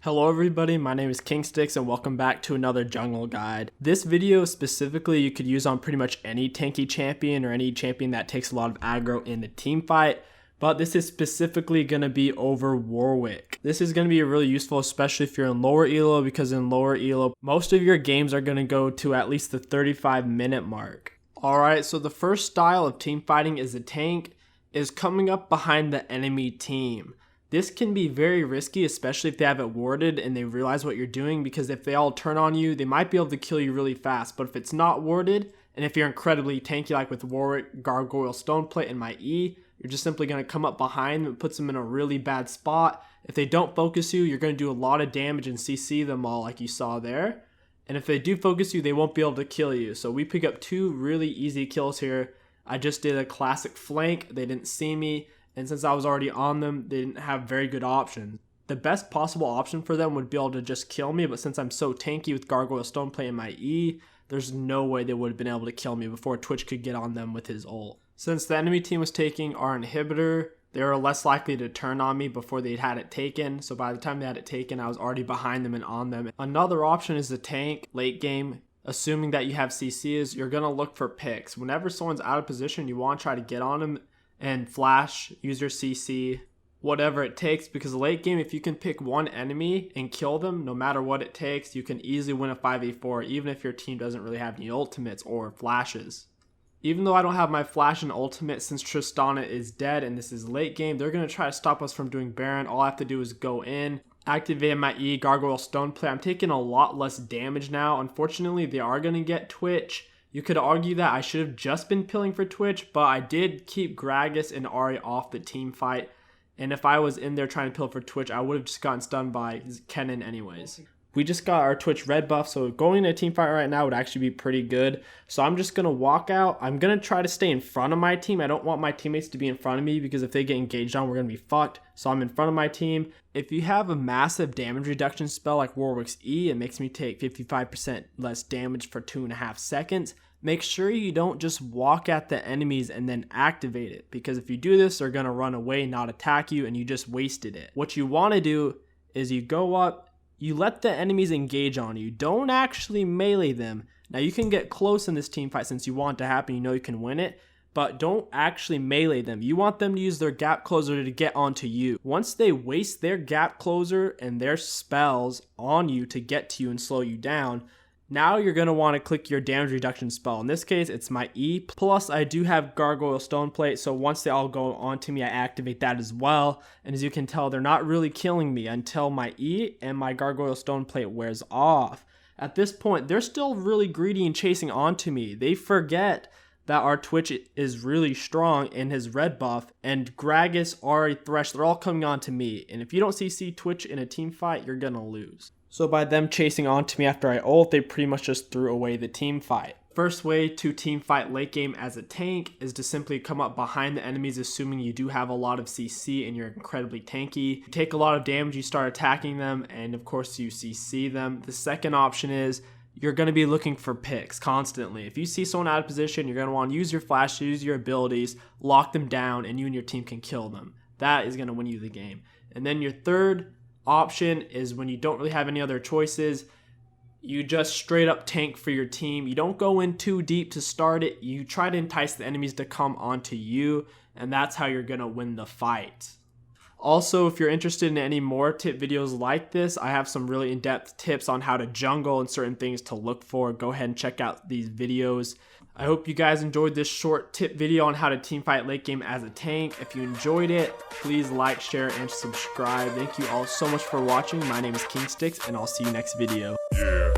Hello everybody, my name is KingStix and welcome back to another jungle guide. This video specifically you could use on pretty much any tanky champion or any champion that takes a lot of aggro in the team fight, but this is specifically going to be over Warwick. This is going to be really useful especially if you're in lower elo, because in lower elo most of your games are going to go to at least the 35-minute mark. Alright, so the first style of team fighting is the tank is coming up behind the enemy team. This can be very risky, especially if they have it warded and they realize what you're doing, because if they all turn on you, they might be able to kill you really fast. But if it's not warded, and if you're incredibly tanky like with Warwick, Gargoyle, Stoneplate, and my E, you're just simply going to come up behind them and puts them in a really bad spot. If they don't focus you, you're going to do a lot of damage and CC them all like you saw there. And if they do focus you, they won't be able to kill you. So we pick up two really easy kills here. I just did a classic flank. They didn't see me. And since I was already on them, they didn't have very good options. The best possible option for them would be able to just kill me, but since I'm so tanky with Gargoyle, Stoneplate, and my E, there's no way they would have been able to kill me before Twitch could get on them with his ult. Since the enemy team was taking our inhibitor, they were less likely to turn on me before they'd had it taken, so by the time they had it taken, I was already behind them and on them. Another option is the tank late game. Assuming that you have CCs, you're going to look for picks. Whenever someone's out of position, you want to try to get on them and flash, use your CC, whatever it takes, because late game, if you can pick one enemy and kill them, no matter what it takes, you can easily win a 5v4, even if your team doesn't really have any ultimates or flashes. Even though I don't have my flash and ultimate, since Tristana is dead and this is late game, they're going to try to stop us from doing Baron. All I have to do is go in, activate my E, Gargoyle, Stoneplay. I'm taking a lot less damage now. Unfortunately, they are going to get Twitch. You could argue that I should have just been pilling for Twitch, but I did keep Gragas and Ahri off the team fight. And if I was in there trying to pill for Twitch, I would have just gotten stunned by Kennen anyways. We just got our Twitch red buff, so going into a team fight right now would actually be pretty good. So I'm just going to walk out. I'm going to try to stay in front of my team. I don't want my teammates to be in front of me, because if they get engaged on, we're going to be fucked. So I'm in front of my team. If you have a massive damage reduction spell like Warwick's E, it makes me take 55% less damage for 2.5 seconds. Make sure you don't just walk at the enemies and then activate it, because if you do this, they're going to run away, not attack you, and you just wasted it. What you want to do is you go up, you let the enemies engage on you. Don't actually melee them. Now you can get close in this team fight since you want it to happen, you know you can win it, but don't actually melee them. You want them to use their gap closer to get onto you. Once they waste their gap closer and their spells on you to get to you and slow you down, now you're going to want to click your damage reduction spell. In this case, it's my E. Plus, I do have Gargoyle, Stoneplate, so once they all go onto me, I activate that as well. And as you can tell, they're not really killing me until my E and my Gargoyle, Stoneplate wears off. At this point, they're still really greedy and chasing onto me. They forget that our Twitch is really strong in his red buff, and Gragas, Ahri, Thresh, they're all coming on to me. And if you don't CC Twitch in a team fight, you're going to lose. So by them chasing on to me after I ult, they pretty much just threw away the team fight. First way to team fight late game as a tank is to simply come up behind the enemies, assuming you do have a lot of CC and you're incredibly tanky. You take a lot of damage, you start attacking them, and of course you CC them. The second option is you're going to be looking for picks constantly. If you see someone out of position, you're going to want to use your flash, use your abilities, lock them down, and you and your team can kill them. That is going to win you the game. And then your third option is when you don't really have any other choices, you just straight up tank for your team. You don't go in too deep to start it. You try to entice the enemies to come onto you, and that's how you're going to win the fight. Also, if you're interested in any more tip videos like this, I have some really in-depth tips on how to jungle and certain things to look for. Go ahead and check out these videos. I hope you guys enjoyed this short tip video on how to teamfight late game as a tank. If you enjoyed it, please like, share, and subscribe. Thank you all so much for watching. My name is KingStix, and I'll see you next video. Yeah.